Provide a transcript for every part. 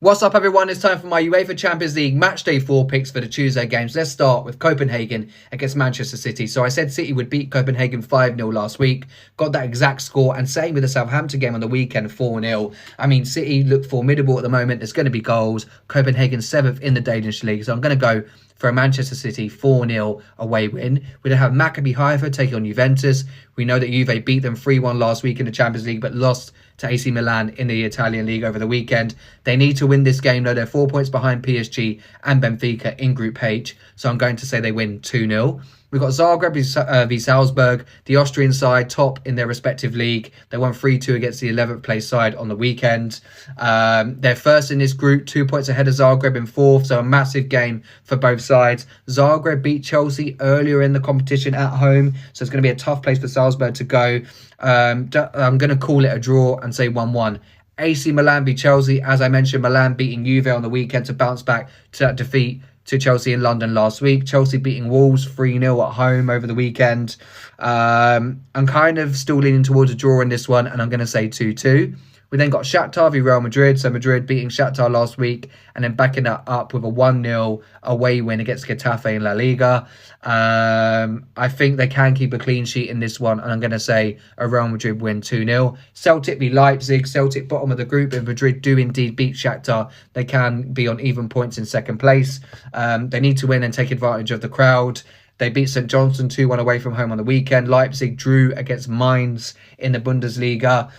What's up, everyone? It's time for my UEFA Champions League match day 4 picks for the Tuesday games. Let's start with Copenhagen against Manchester City. So I said City would beat Copenhagen 5-0 last week. Got that exact score, and same with the Southampton game on the weekend, 4-0. I mean, City look formidable at the moment. There's going to be goals. Copenhagen 7th in the Danish league. So I'm going to go for a Manchester City 4-0 away win. We don't have Maccabi Haifa taking on Juventus. We know that Juve beat them 3-1 last week in the Champions League, but lost to AC Milan in the Italian league over the weekend. They need to win this game, though. They're 4 points behind PSG and Benfica in Group H. So I'm going to say they win 2-0. We've got Zagreb v Salzburg, the Austrian side, top in their respective league. They won 3-2 against the 11th place side on the weekend. They're first in this group, 2 points ahead of Zagreb in 4th, so a massive game for both sides. Zagreb beat Chelsea earlier in the competition at home, so it's going to be a tough place for Salzburg to go. I'm going to call it a draw and say 1-1. AC Milan beat Chelsea. As I mentioned, Milan beating Juve on the weekend to bounce back to that defeat to Chelsea in London last week. Chelsea beating Wolves 3-0 at home over the weekend. I'm kind of still leaning towards a draw in this one, and I'm going to say 2-2. We then got Shakhtar v Real Madrid. So Madrid beating Shakhtar last week and then backing that up with a 1-0 away win against Getafe in La Liga. I think they can keep a clean sheet in this one, and I'm going to say a Real Madrid win 2-0. Celtic v Leipzig. Celtic bottom of the group. If Madrid do indeed beat Shakhtar, they can be on even points in second place. They need to win and take advantage of the crowd. They beat St. Johnstone 2-1 away from home on the weekend. Leipzig drew against Mainz in the Bundesliga.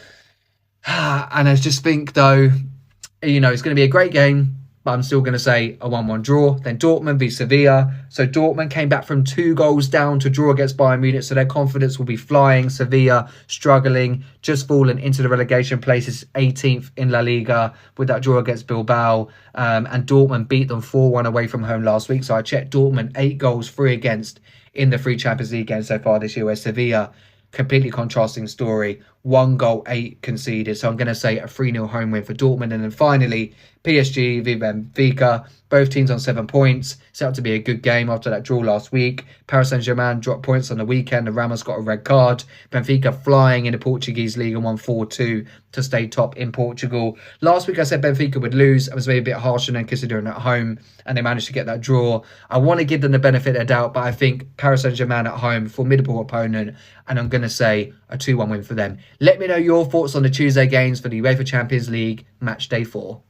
And I just think, though, it's going to be a great game, but I'm still going to say a 1-1 draw. Then Dortmund v Sevilla. So Dortmund came back from 2 goals down to draw against Bayern Munich, so their confidence will be flying. Sevilla struggling, just fallen into the relegation places, 18th in La Liga with that draw against Bilbao. And Dortmund beat them 4-1 away from home last week. So I checked Dortmund, 8 goals, 3 against in the 3 Champions League games so far this year, where Sevilla, completely contrasting story, 1 goal, 8 conceded. So I'm going to say a 3-0 home win for Dortmund. And then finally, PSG v Benfica. Both teams on 7 points. Set up to be a good game after that draw last week. Paris Saint-Germain dropped points on the weekend, and Ramos got a red card. Benfica flying in the Portuguese league and won 4-2 to stay top in Portugal. Last week I said Benfica would lose. I was maybe a bit harsh on them considering at home, and they managed to get that draw. I want to give them the benefit of the doubt, but I think Paris Saint-Germain at home, formidable opponent, and I'm going to say a 2-1 win for them. Let me know your thoughts on the Tuesday games for the UEFA Champions League match day 4.